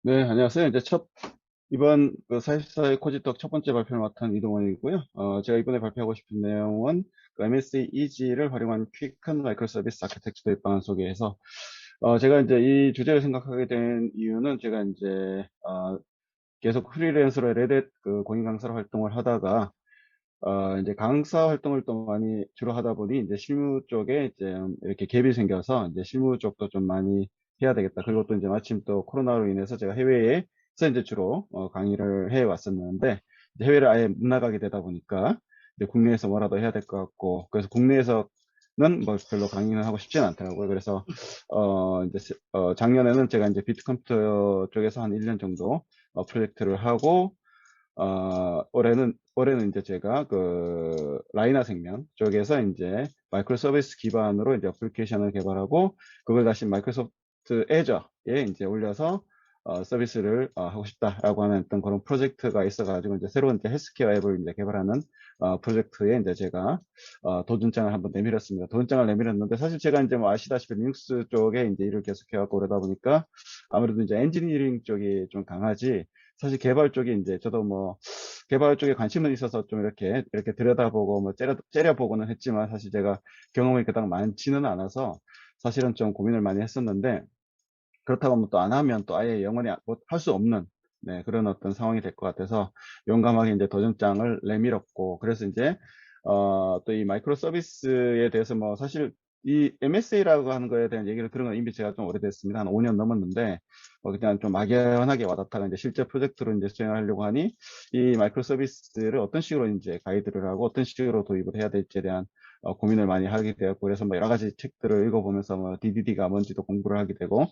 네, 안녕하세요. 이번 그 44회 코지톡 첫 번째 발표를 맡은 이동원이고요. 제가 이번에 발표하고 싶은 내용은 그 MSA 이지를 활용한 퀵한 마이크로 서비스 아키텍처 도입 방안 소개해서, 제가 이제 이 주제를 생각하게 된 이유는 제가 이제, 계속 프리랜서로 레드 그 공인 강사로 활동을 하다가, 이제 강사 활동을 또 많이 주로 하다 보니 이제 실무 쪽에 이제 이렇게 갭이 생겨서 이제 실무 쪽도 좀 많이 해야 되겠다. 그리고 또 이제 마침 또 코로나로 인해서 제가 해외에서 이제 주로 강의를 해 왔었는데 이제 해외를 아예 못 나가게 되다 보니까 이제 국내에서 뭐라도 해야 될 것 같고 그래서 국내에서는 뭐 별로 강의는 하고 싶지는 않더라고요. 그래서 작년에는 제가 이제 비트컴퓨터 쪽에서 한 1년 정도 프로젝트를 하고 올해는 이제 제가 그 라이나 생명 쪽에서 이제 마이크로 서비스 기반으로 이제 애플리케이션을 개발하고 그걸 다시 마이크로소프트 애저에 이제 올려서 서비스를 하고 싶다라고 하는 어떤 그런 프로젝트가 있어가지고 이제 새로운 이제 헬스케어 앱을 이제 개발하는 프로젝트에 이제 제가 도전장을 한번 내밀었습니다. 도전장을 내밀었는데 사실 제가 이제 뭐 아시다시피 리눅스 쪽에 이제 일을 계속해갖고 그러다 보니까 아무래도 이제 엔지니어링 쪽이 좀 강하지 사실 개발 쪽이 이제 저도 뭐 개발 쪽에 관심은 있어서 좀 이렇게 들여다보고 뭐 째려보고는 했지만 사실 제가 경험이 그닥 많지는 않아서 사실은 좀 고민을 많이 했었는데 그렇다고 뭐 또 안 하면 또 아예 영원히 할 수 없는 네, 그런 어떤 상황이 될 것 같아서 용감하게 이제 도전장을 내밀었고 그래서 이제 또 이 마이크로 서비스에 대해서 뭐 사실 이 MSA라고 하는 거에 대한 얘기를 들은 건 이미 제가 좀 오래됐습니다. 한 5년 넘었는데 그냥 좀 막연하게 와닿다가 이제 실제 프로젝트로 이제 수행하려고 하니 이 마이크로 서비스를 어떤 식으로 이제 가이드를 하고 어떤 식으로 도입을 해야 될지에 대한 고민을 많이 하게 되었고 그래서 뭐 여러 가지 책들을 읽어보면서 뭐 DDD가 뭔지도 공부를 하게 되고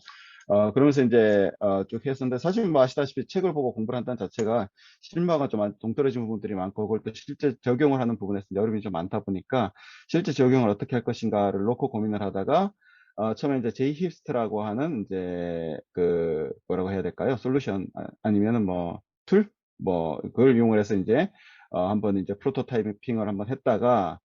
그러면서 이제 쭉 했었는데 사실 뭐 아시다시피 책을 보고 공부를 한다는 자체가 실무와 좀 동떨어진 부분들이 많고 그걸 또 실제 적용을 하는 부분에서 이제 어려움이 좀 많다 보니까 실제 적용을 어떻게 할 것인가를 놓고 고민을 하다가 처음에 이제 제이히스트라고 하는 이제 그 뭐라고 해야 될까요? 솔루션 아니면은 뭐 툴? 뭐 그걸 이용을 해서 이제 한번 이제 프로토타이핑을 한번 했다가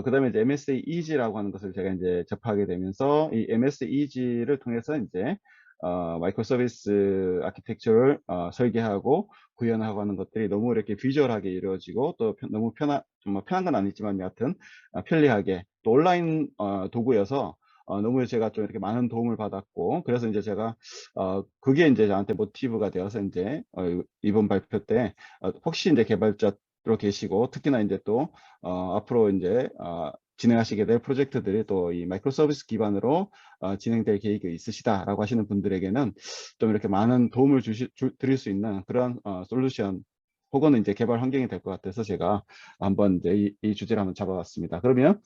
그다음에 이제 MSA Easy라고 하는 것을 제가 이제 접하게 되면서 이 MSA Easy를 통해서 이제 마이크로 서비스 아키텍처를 설계하고 구현하고 하는 것들이 너무 이렇게 비주얼하게 이루어지고 또 너무 정말 편한 건 아니지만 여하튼 편리하게 또 온라인 도구여서 너무 제가 좀 이렇게 많은 도움을 받았고 그래서 이제 제가 그게 이제 저한테 모티브가 되어서 이제 이번 발표 때 혹시 이제 개발자로 계시고 특히나 이제 또 앞으로 이제 진행하시게 될 프로젝트들이 또 이 마이크로 서비스 기반으로 진행될 계획이 있으시다라고 하시는 분들에게는 좀 이렇게 많은 도움을 드릴 수 있는 그런 솔루션 혹은 이제 개발 환경이 될 것 같아서 제가 한번 이제 이 주제를 한번 잡아봤습니다. 그러면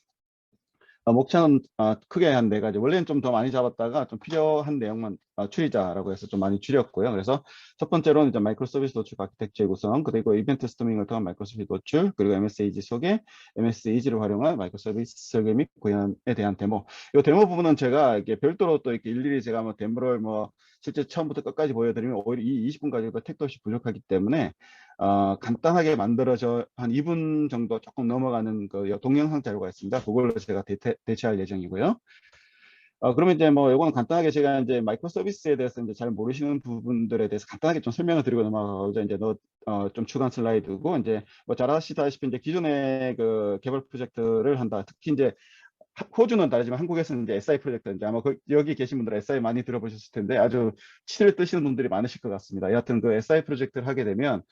목차는 크게 한 네 가지. 원래는 좀 더 많이 잡았다가 좀 필요한 내용만 추리자라고 해서 좀 많이 줄였고요. 그래서 첫 번째로는 이제 마이크로 서비스 도출 아키텍처의 구성, 그리고 이벤트 스토밍을 통한 마이크로 서비스 도출, 그리고 MSAG 소개, MSAG를 활용한 마이크로 서비스 설계 및 구현에 대한 데모. 이 데모 부분은 제가 이게 별도로 또 이렇게 일일이 제가 뭐 데모를 뭐 실제 처음부터 끝까지 보여드리면 오히려 이 20분까지도 택도 없이 부족하기 때문에 간단하게 만들어져 한 2분 정도 조금 넘어가는 그 동영상 자료가 있습니다. 그걸로 제가 대체할 예정이고요. 그러면 이제 뭐 이거는 간단하게 제가 이제 마이크로 서비스에 대해서 이제 잘 모르시는 부분들에 대해서 간단하게 좀 설명을 드리고 넘어가고자 이제 좀 추가한 슬라이드고 이제 뭐 잘 아시다시피 이제 기존의 그 개발 프로젝트를 한다. 특히 이제 호주는 다르지만 한국에서는 이제 SI 프로젝트 이제 아마 여기 계신 분들은 SI 많이 들어보셨을 텐데 아주 치를 뜨시는 분들이 많으실 것 같습니다. 여하튼 그 SI 프로젝트를 하게 되면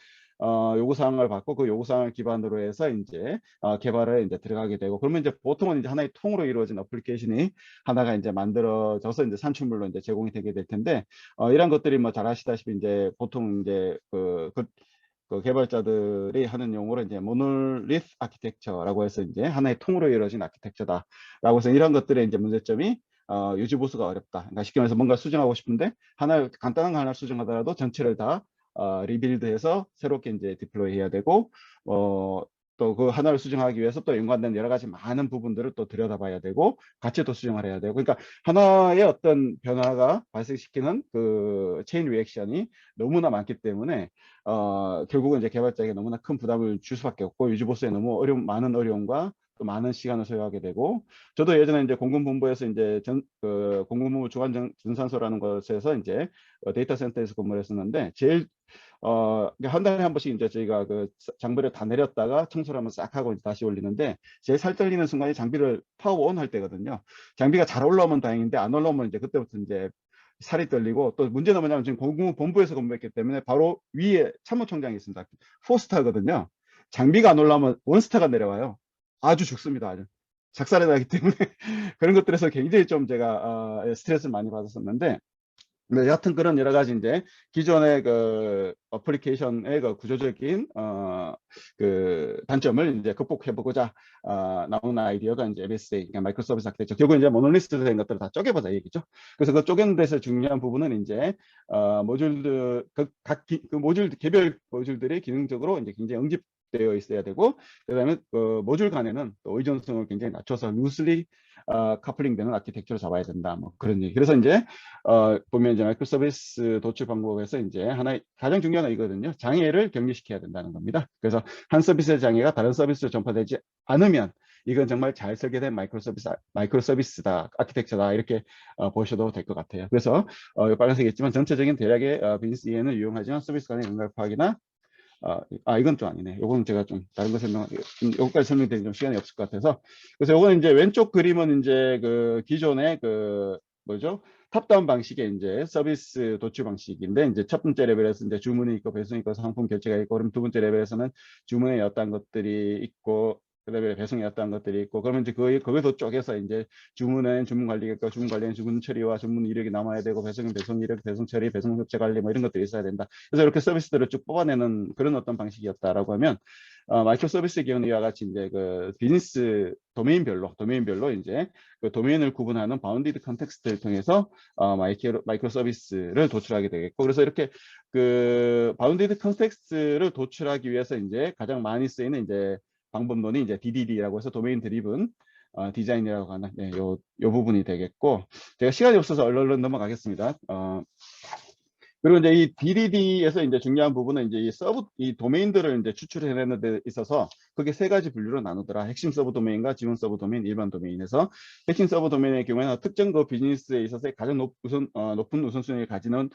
요구사항을 받고 그 요구사항을 기반으로 해서 이제 개발에 이제 들어가게 되고 그러면 이제 보통은 이제 하나의 통으로 이루어진 어플리케이션이 하나가 이제 만들어져서 이제 산출물로 이제 제공이 되게 될 텐데 이런 것들이 뭐 잘 아시다시피 이제 보통 이제 그 개발자들이 하는 용어로 이제 모놀리스 아키텍처라고 해서 이제 하나의 통으로 이루어진 아키텍처다라고 해서 이런 것들의 이제 문제점이 유지 보수가 어렵다. 그러니까 쉽게 말해서 뭔가 수정하고 싶은데 간단한 거 하나 수정하더라도 전체를 다 리빌드해서 새롭게 이제 디플로이 해야 되고 또 그 하나를 수정하기 위해서 또 연관된 여러 가지 많은 부분들을 또 들여다봐야 되고 같이 또 수정을 해야 되고 그러니까 하나의 어떤 변화가 발생시키는 그 체인 리액션이 너무나 많기 때문에 결국은 이제 개발자에게 너무나 큰 부담을 줄 수밖에 없고 유지보수에 너무 많은 어려움과 또 많은 시간을 소요하게 되고, 저도 예전에 이제 공군본부에서 이제 공군본부 주한전산소라는 곳에서 이제 데이터 센터에서 근무를 했었는데, 제일 한 달에 한 번씩 이제 저희가 그 장비를 다 내렸다가 청소를 한번 싹 하고 이제 다시 올리는데, 제일 살 떨리는 순간이 장비를 파워 온 할 때거든요. 장비가 잘 올라오면 다행인데 안 올라오면 이제 그때부터 이제 살이 떨리고, 또 문제는 뭐냐면 지금 공군본부에서 근무했기 때문에 바로 위에 참모총장이 있습니다. 포스타거든요. 장비가 안 올라오면 원스타가 내려와요. 아주 죽습니다. 아주 작살이 나기 때문에 그런 것들에서 굉장히 좀 제가 스트레스를 많이 받았었는데, 네, 여하튼 그런 여러 가지 이제 기존의 그 어플리케이션의 그 구조적인 그 단점을 이제 극복해 보고자 나온 아이디어가 이제 MSA, 그러니까 마이크로 서비스 아키텍처. 결국 이제 모노리스트 된 것들을 다 쪼개보자 얘기죠. 그래서 그 쪼개는 데서 중요한 부분은 이제 모듈들 그 모듈 개별 모듈들이 기능적으로 이제 굉장히 응집되어 있어야 되고, 그다음에 그 모듈 간에는 또 의존성을 굉장히 낮춰서 루슬리 커플링 되는 아키텍처를 잡아야 된다. 뭐 그런 얘기. 그래서 이제 보면 이제 마이크로 서비스 도출 방법에서 이제 하나의 가장 중요한 건 이거거든요. 장애를 격리시켜야 된다는 겁니다. 그래서 한 서비스의 장애가 다른 서비스로 전파되지 않으면 이건 정말 잘 설계된 마이크로 서비스다, 아키텍처다, 이렇게 보셔도 될 것 같아요. 그래서 빨간색이 있지만 전체적인 대략의 비즈니스 이해는 유용하지만 서비스 간의 연결 파악이나 이건 좀 아니네. 요거는 제가 좀 다른 거 요거까지 설명드리면 좀 시간이 없을 것 같아서. 그래서 요거는 이제 왼쪽 그림은 이제 그 기존의 그 뭐죠? 탑다운 방식의 이제 서비스 도출 방식인데, 이제 첫 번째 레벨에서 이제 주문이 있고 배송이 있고 상품 결제가 있고, 그럼 두 번째 레벨에서는 주문에 어떤 것들이 있고, 그다음에 배송에 어떤 것들이 있고, 그러면 이제 거기서 쪼개서 이제 주문은 주문 관리가 있고, 주문 관리는 주문 처리와 주문 이력이 남아야 되고, 배송은 배송 이력, 배송 처리, 배송 협체 관리 뭐 이런 것들이 있어야 된다. 그래서 이렇게 서비스들을 쭉 뽑아내는 그런 어떤 방식이었다라고 하면, 마이크로 서비스 경우는 이와 같이 이제 그 비즈니스 도메인별로 이제 그 도메인을 구분하는 바운디드 컨텍스트를 통해서 마이크로 서비스를 도출하게 되겠고, 그래서 이렇게 그 바운디드 컨텍스트를 도출하기 위해서 이제 가장 많이 쓰이는 이제 방법론이 이제 DDD라고 해서 도메인 드리븐 디자인이라고 하는, 네, 요 부분이 되겠고, 제가 시간이 없어서 얼른 넘어가겠습니다. 그리고 이제 이 DDD에서 이제 중요한 부분은 이제 이 도메인들을 이제 추출해내는 데 있어서 그게 세 가지 분류로 나누더라. 핵심 서브 도메인과 지원 서브 도메인, 일반 도메인에서 핵심 서브 도메인의 경우에는 특정 그 비즈니스에 있어서 가장 높은 우선순위를 가지는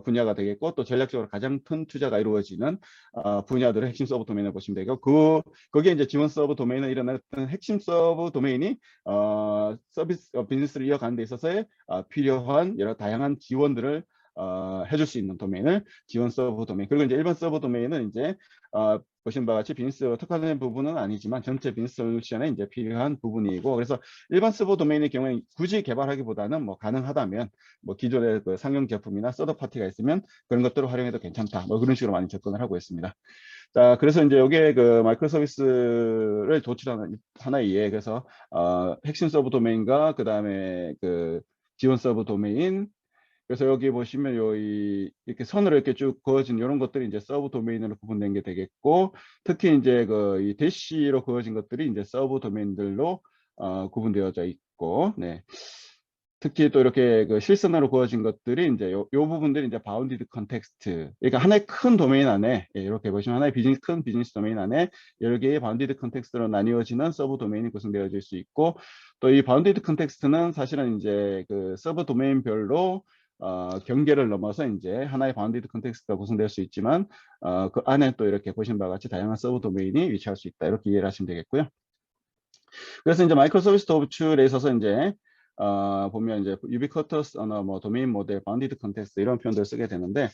분야가 되겠고, 또 전략적으로 가장 큰 투자가 이루어지는 분야들을 핵심 서브 도메인을 보시면 되고, 거기에 이제 지원 서브 도메인을 일어나는 핵심 서브 도메인이 서비스 비즈니스를 이어가는 데 있어서의 필요한 여러 다양한 지원들을 해줄 수 있는 도메인을 지원 서버 도메인. 그리고 이제 일반 서버 도메인은 이제 보신 바와 같이 비즈니스 특화된 부분은 아니지만 전체 비즈니스 솔루션에 이제 필요한 부분이고, 그래서 일반 서버 도메인의 경우에 굳이 개발하기보다는 뭐 가능하다면 뭐 기존의 그 상용 제품이나 서드 파티가 있으면 그런 것들을 활용해도 괜찮다. 뭐 그런 식으로 많이 접근을 하고 있습니다. 자, 그래서 이제 여기에 그 마이크로 서비스를 도출하는 하나의 예. 그래서 핵심 서브 도메인과 그 다음에 그 지원 서브 도메인, 그래서 여기 보시면 이렇게 선으로 이렇게 쭉 그어진 이런 것들이 이제 서브 도메인으로 구분된 게 되겠고, 특히 이제 그 이 대시로 그어진 것들이 이제 서브 도메인들로 구분되어져 있고, 네. 특히 또 이렇게 그 실선으로 그어진 것들이 이제 요 부분들이 이제 바운디드 컨텍스트. 그러니까 하나의 큰 도메인 안에, 이렇게 보시면 하나의 큰 비즈니스 도메인 안에 여러 개의 바운디드 컨텍스트로 나뉘어지는 서브 도메인이 구성되어질 수 있고, 또 이 바운디드 컨텍스트는 사실은 이제 그 서브 도메인별로 경계를 넘어서 이제 하나의 바운디드 컨텍스트가 구성될 수 있지만, 그 안에 또 이렇게 보신 바와 같이 다양한 서브 도메인이 위치할 수 있다. 이렇게 이해를 하시면 되겠고요. 그래서 이제 마이크로 서비스 도출에 있어서 이제 보면 이제 유비쿼터스 언어, 뭐 도메인 모델, 바운디드 컨텍스트 이런 표현들을 쓰게 되는데,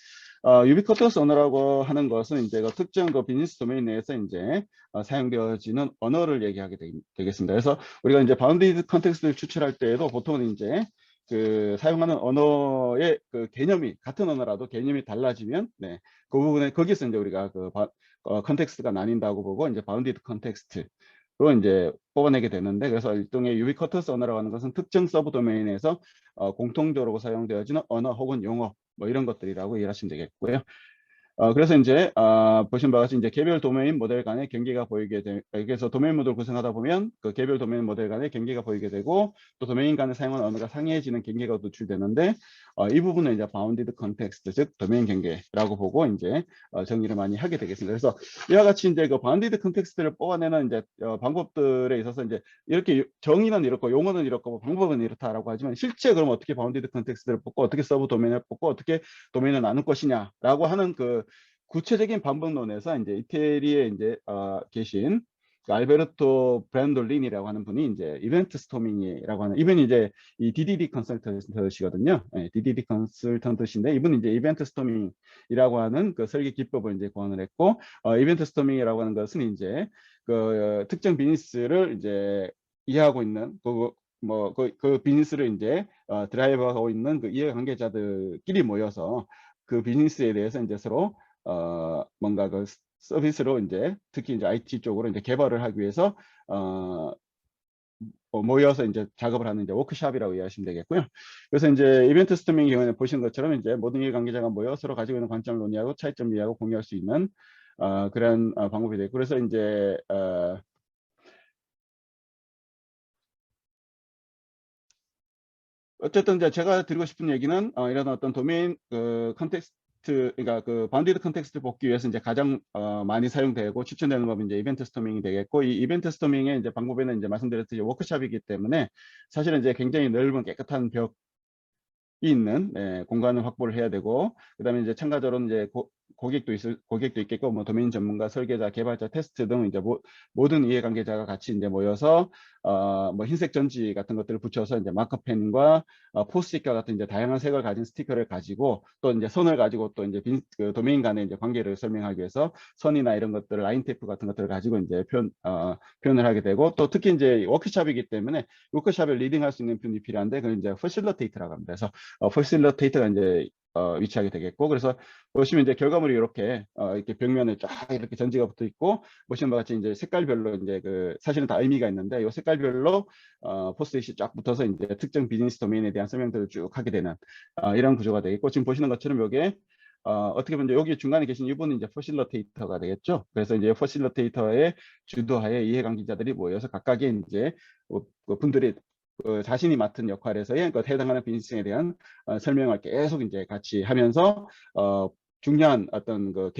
유비쿼터스 언어라고 하는 것은 이제 그 특정 그 비즈니스 도메인 내에서 이제 사용되어지는 언어를 얘기하게 되겠습니다. 그래서 우리가 이제 바운디드 컨텍스트를 추출할 때에도 보통은 이제 그 사용하는 언어의 그 개념이 같은 언어라도 개념이 달라지면, 네, 그 부분에 거기서 이제 우리가 그 컨텍스트가 나뉜다고 보고 이제 바운디드 컨텍스트 로 이제 뽑아내게 되는데, 그래서 일종의 유비쿼터스 언어라고 하는 것은 특정 서브 도메인에서 공통적으로 사용되어지는 언어 혹은 용어 뭐 이런 것들이라고 이해하시면 되겠고요. 그래서 이제 보신 바와 같이 이제 개별 도메인 모델 간의 경계가 보이게 그래서 도메인 모델을 구성하다 보면 그 개별 도메인 모델 간의 경계가 보이게 되고 또 도메인 간의 사용하는 언어가 상이해지는 경계가 노출되는데 이 부분은 이제 바운디드 컨텍스트 즉 도메인 경계라고 보고 이제 정의를 많이 하게 되겠습니다. 그래서 이와 같이 이제 그 바운디드 컨텍스트를 뽑아내는 이제 방법들에 있어서 이제 이렇게 정의는 이렇고 용어는 이렇고 방법은 이렇다라고 하지만 실제 그럼 어떻게 바운디드 컨텍스트를 뽑고 어떻게 서브 도메인을 뽑고 어떻게 도메인을 나눌 것이냐라고 하는 그 구체적인 방법론에서 이제 이태리에 이제 계신 그 알베르토 브란돌린이라고 하는 분이 이제 이벤트 스토밍이라고 하는 이분이 이제 이 DDD 컨설턴트시거든요. 네, DDD 컨설턴트신데 이분이 이제 이벤트 스토밍이라고 하는 그 설계 기법을 이제 고안을 했고 이벤트 스토밍이라고 하는 것은 이제 그 특정 비즈니스를 이제 이해하고 있는 그 비즈니스를 이제 드라이브하고 있는 그 이해관계자들끼리 모여서 그 비즈니스에 대해서 이제 서로 뭔가 그 서비스로 이제 특히 이제 IT 쪽으로 이제 개발을 하기 위해서 모여서 이제 작업을 하는 이제 워크숍이라고 이해하시면 되겠고요. 그래서 이제 이벤트 스토밍의 경우에는 보신 것처럼 이제 모든 이해관계자가 모여 서로 가지고 있는 관점을 논의하고 차이점 이해하고 공유할 수 있는 그런 방법이 되고 그래서 이제 어쨌든 이제 제가 드리고 싶은 얘기는 이런 어떤 도메인 그 컨텍스트 그러니까 그 바운디드 컨텍스트 뽑기 위해서 이제 가장 많이 사용되고 추천되는 법이 이제 이벤트 스토밍이 되겠고 이 이벤트 스토밍의 이제 방법에는 이제 말씀드렸듯이 워크숍이기 때문에 사실은 이제 굉장히 넓은 깨끗한 벽 있는 공간을 확보를 해야 되고 그다음에 이제 참가자로는 이제 고객도 있겠고 뭐 도메인 전문가, 설계자, 개발자, 테스트 등 이제 모든 이해관계자가 같이 이제 모여서 뭐 흰색 전지 같은 것들을 붙여서 이제 마커펜과 포스트잇과 같은 이제 다양한 색을 가진 스티커를 가지고 또 이제 선을 가지고 또 이제 그 도메인 간의 이제 관계를 설명하기 위해서 선이나 이런 것들을 라인 테이프 같은 것들을 가지고 이제 표현을 하게 되고 또 특히 이제 워크숍이기 때문에 워크숍을 리딩할 수 있는 분이 필요한데 그건 이제 퍼실러테이터라고 합니다. 그래서 퍼실러테이터가 이제 위치하게 되겠고 그래서 보시면 이제 결과물이 이렇게 벽면에 쫙 이렇게 전지가 붙어 있고 보시는 바와 같이 이제 색깔별로 이제 그 사실은 다 의미가 있는데 이 색깔별로 포스트잇이 쫙 붙어서 이제 특정 비즈니스 도메인에 대한 설명들을 쭉 하게 되는 이런 구조가 되겠고 지금 보시는 것처럼 이게 어떻게 보면 여기 중간에 계신 이분은 이제 퍼실러테이터가 되겠죠. 그래서 이제 퍼실러테이터의 주도하에 이해관계자들이 모여서 각각의 이제 그 분들이 자신이 맡은 역할에서의 그 해당하는 비즈니스에 대한 설명을 계속 이제 같이 하면서 중요한 어떤 그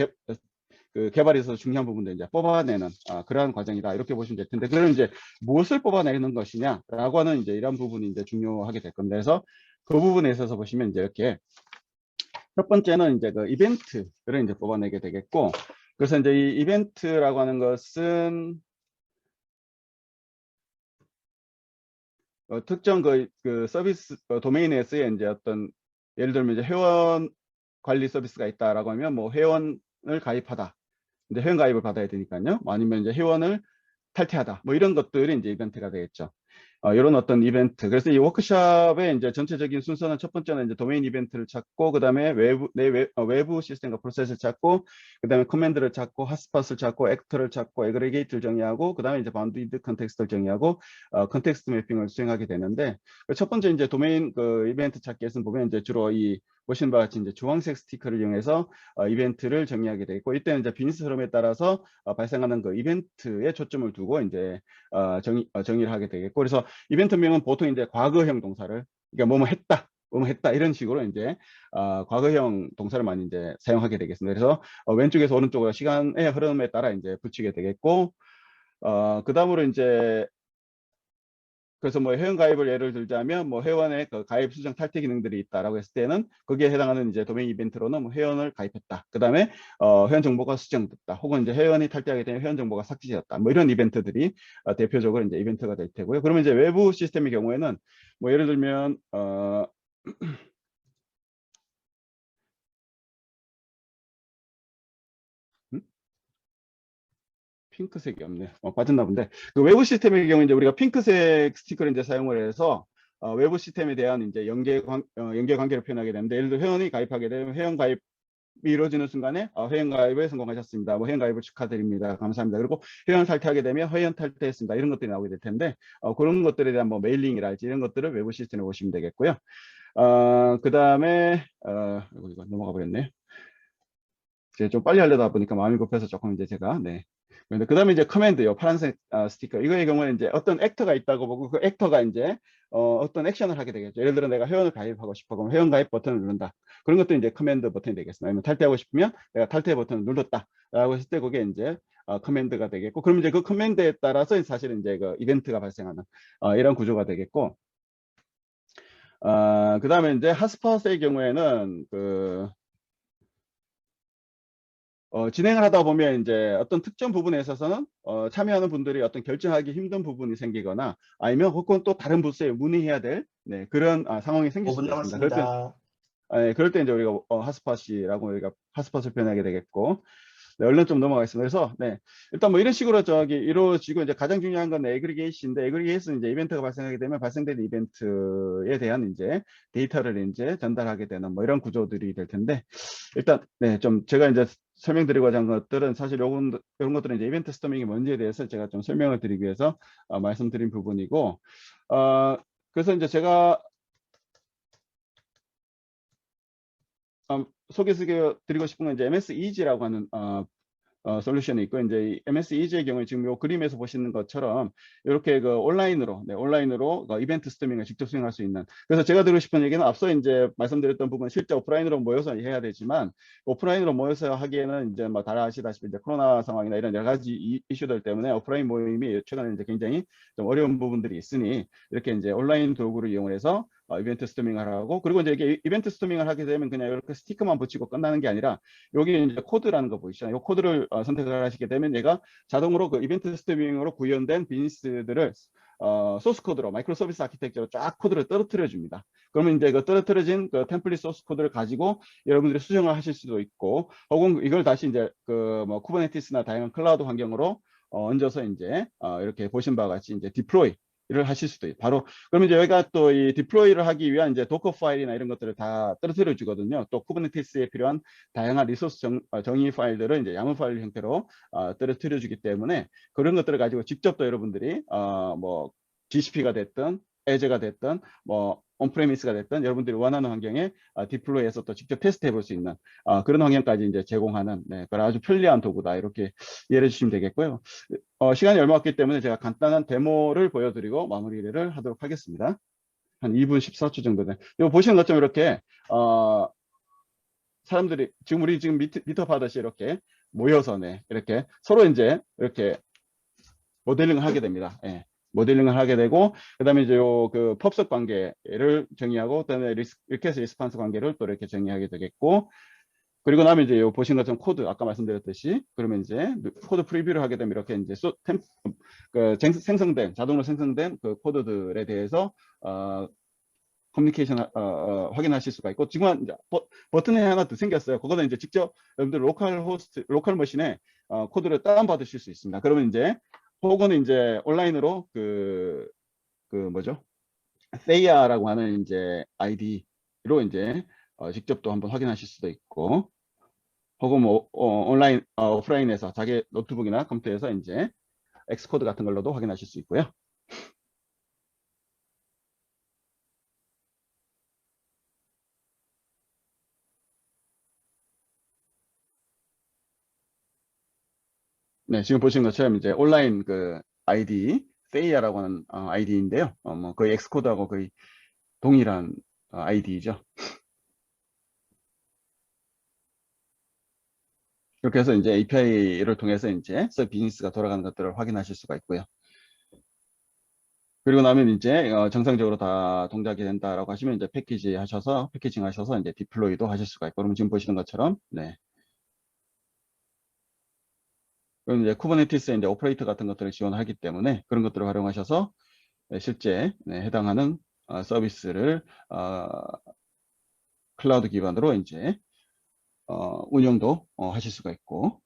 개발에 있어서 중요한 부분들 이제 뽑아내는 그러한 과정이다 이렇게 보시면 될 텐데 그럼 이제 무엇을 뽑아내는 것이냐라고 하는 이제 이런 부분이 이제 중요하게 될 건데 그래서 그 부분에 있어서 보시면 이제 이렇게 첫 번째는 이제 그 이벤트를 이제 뽑아내게 되겠고 그래서 이제 이 이벤트라고 하는 것은 특정 그 서비스 도메인에서의 이제 어떤 예를 들면 이제 회원 관리 서비스가 있다라고 하면 뭐 회원을 가입하다. 이제 회원 가입을 받아야 되니까요. 뭐 아니면 이제 회원을 탈퇴하다. 뭐 이런 것들이 이제 이벤트가 되겠죠. 이런 어떤 이벤트. 그래서 이 워크숍의 이제 전체적인 순서는 첫 번째는 이제 도메인 이벤트를 찾고, 그 다음에 외부 시스템과 프로세스를 찾고, 그 다음에 커맨드를 찾고, 핫스팟을 찾고, 액터를 찾고, 에그리게이트를 정의하고, 그 다음에 이제 바운디드 컨텍스트를 정의하고, 컨텍스트 매핑을 수행하게 되는데, 첫 번째 이제 도메인 그 이벤트 찾기에서는 보면 이제 주로 이 보신 바와 같이 이제 주황색 스티커를 이용해서 이벤트를 정의하게 되고 이때는 이제 비즈니스 흐름에 따라서 발생하는 그 이벤트에 초점을 두고 이제 정의를 하게 되겠고 그래서 이벤트명은 보통 이제 과거형 동사를 그러니까 뭐뭐 했다. 뭐뭐 했다 이런 식으로 이제 과거형 동사를 많이 이제 사용하게 되겠습니다. 그래서 왼쪽에서 오른쪽으로 시간의 흐름에 따라 이제 붙이게 되겠고 그 다음으로 이제 그래서 뭐 회원 가입을 예를 들자면 뭐 회원의 그 가입 수정 탈퇴 기능들이 있다라고 했을 때는 거기에 해당하는 이제 도메인 이벤트로는 뭐 회원을 가입했다. 그다음에 회원 정보가 수정됐다. 혹은 이제 회원이 탈퇴하게 되면 회원 정보가 삭제되었다. 뭐 이런 이벤트들이 대표적으로 이제 이벤트가 될 테고요. 그러면 이제 외부 시스템의 경우에는 뭐 예를 들면 음? 핑크색이 없네. 빠졌나 본데. 그 외부 시스템의 경우 이제 우리가 핑크색 스티커를 이제 사용을 해서 외부 시스템에 대한 이제 연계 관계를 표현하게 되는데 예를 들어 회원이 가입하게 되면 회원 가입이 이루어지는 순간에 회원 가입에 성공하셨습니다. 뭐 회원 가입을 축하드립니다. 감사합니다. 그리고 회원 탈퇴하게 되면 회원 탈퇴했습니다. 이런 것들이 나오게 될 텐데 그런 것들에 대한 뭐 메일링이랄지 이런 것들을 외부 시스템에 보시면 되겠고요. 그 다음에 이거 넘어가 버렸네. 이제 좀 빨리 하려다 보니까 마음이 급해서 조금 이제 제가, 네. 그 다음에 이제 커맨드요. 파란색 스티커. 이거의 경우는 이제 어떤 액터가 있다고 보고 그 액터가 이제 어떤 액션을 하게 되겠죠. 예를 들어 내가 회원을 가입하고 싶어. 그럼 회원 가입 버튼을 누른다. 그런 것도 이제 커맨드 버튼이 되겠습니다. 아니면 탈퇴하고 싶으면 내가 탈퇴 버튼을 눌렀다. 라고 했을 때 그게 이제 커맨드가 되겠고, 그럼 이제 그 커맨드에 따라서 사실은 이제 그 이벤트가 발생하는 이런 구조가 되겠고, 그 다음에 이제 핫스팟의 경우에는 진행을 하다 보면 이제 어떤 특정 부분에 있어서는 참여하는 분들이 어떤 결정하기 힘든 부분이 생기거나 아니면 혹은 또 다른 부서에 문의해야 될 네, 그런 상황이 생길 5분 수도 있습니다. 남았습니다. 그럴 때 이제 우리가 핫스팟이라고 우리가 핫스팟을 표현하게 되겠고, 네, 얼른 좀 넘어가겠습니다. 그래서 네, 일단 뭐 이런 식으로 이루어지고, 이제 가장 중요한 건 에그리게이션인데, 에그리게이션은 이제 이벤트가 발생하게 되면 발생되는 이벤트에 대한 이제 데이터를 이제 전달하게 되는 뭐 이런 구조들이 될 텐데, 일단 네, 좀 제가 이제 설명드리고자 한 것들은 사실 이런 것들은 이제 이벤트 스토밍이 뭔지에 대해서 제가 좀 설명을 드리기 위해서 말씀드린 부분이고, 그래서 이제 제가 소개드리고 싶은 건 이제 MS Easy라고 하는 솔루션이 있고, 이제 이 MS 이지의 경우에 지금 이 그림에서 보시는 것처럼 이렇게 온라인으로 이벤트 스트리밍을 직접 수행할 수 있는. 그래서 제가 드리고 싶은 얘기는 앞서 이제 말씀드렸던 부분, 실제 오프라인으로 모여서 해야 되지만 오프라인으로 모여서 하기에는 이제 뭐 다 아시다시피 이제 코로나 상황이나 이런 여러 가지 이슈들 때문에 오프라인 모임이 최근에 이제 굉장히 좀 어려운 부분들이 있으니, 이렇게 이제 온라인 도구를 이용해서 이벤트 스트리밍을 하고, 그리고 이제 이게 이벤트 스트리밍을 하게 되면 그냥 이렇게 스티커만 붙이고 끝나는 게 아니라, 여기 이제 코드라는 거 보이시죠? 이 코드를 선택을 하시게 되면 얘가 자동으로 그 이벤트 스트리밍으로 구현된 비즈니스들을 소스 코드로, 마이크로 서비스 아키텍처로 쫙 코드를 떨어뜨려 줍니다. 그러면 이제 그 떨어뜨려진 그 템플릿 소스 코드를 가지고 여러분들이 수정을 하실 수도 있고, 혹은 이걸 다시 이제 그 뭐 쿠버네티스나 다양한 클라우드 환경으로 얹어서 이제 이렇게 보신 바와 같이 이제 디플로이 를 하실 수도 있고, 바로 그러면 이제 여기가 또 이 디플로이를 하기 위한 이제 도커 파일이나 이런 것들을 다 떨어뜨려 주거든요. 또 쿠버네티스에 필요한 다양한 리소스 정의 파일들을 이제 YAML 파일 형태로 떨어뜨려 주기 때문에, 그런 것들을 가지고 직접 또 여러분들이 뭐 GCP가 됐든 애저가 됐든 뭐 온프레미스가 됐든 여러분들이 원하는 환경에 디플로이해서 또 직접 테스트 해볼 수 있는 그런 환경까지 이제 제공하는, 네, 그런 아주 편리한 도구다, 이렇게 이해해 주시면 되겠고요. 시간이 얼마 없기 때문에 제가 간단한 데모를 보여드리고 마무리를 하도록 하겠습니다. 한 2분 14초 정도 된. 이거 보시는 것처럼 이렇게 사람들이 지금 우리 지금 미트업 하듯이 이렇게 모여서, 네, 이렇게 서로 이제 이렇게 모델링을 하게 됩니다. 예. 모델링을 하게 되고, 그다음에 이제 그 펍석 관계를 정의하고, 그다음에 리퀘스트 리스판스 관계를 또 이렇게 정의하게 되겠고, 그리고 나면 이제 요 보신 것처럼 코드, 아까 말씀드렸듯이, 그러면 이제 코드 프리뷰를 하게 되면 이렇게 이제 자동으로 생성된 그 코드들에 대해서 커뮤니케이션 확인하실 수가 있고, 지금 이제 버튼이 하나 더 생겼어요. 그거는 이제 직접 여러분들 로컬 머신에 코드를 다운 받으실 수 있습니다. 그러면 이제 혹은 이제 온라인으로 뭐죠? 세이아라고 하는 이제 아이디로 이제 직접 또 한번 확인하실 수도 있고, 혹은 뭐 오프라인에서 자기 노트북이나 컴퓨터에서 이제 엑스코드 같은 걸로도 확인하실 수 있고요. 네, 지금 보시는 것처럼 이제 온라인 그 아이디 세이아라고 하는 아이디인데요. 뭐 거의 엑스코드하고 거의 동일한 아이디죠. 이렇게 해서 이제 API를 통해서 이제 비즈니스가 돌아가는 것들을 확인하실 수가 있고요. 그리고 나면 이제 정상적으로 다 동작이 된다라고 하시면 이제 패키징 하셔서 이제 디플로이도 하실 수가 있고, 그러면 지금 보시는 것처럼, 네. 그럼 이제 쿠버네티스에 이제 오퍼레이터 같은 것들을 지원하기 때문에 그런 것들을 활용하셔서 실제 해당하는 서비스를 클라우드 기반으로 이제 운영도 하실 수가 있고,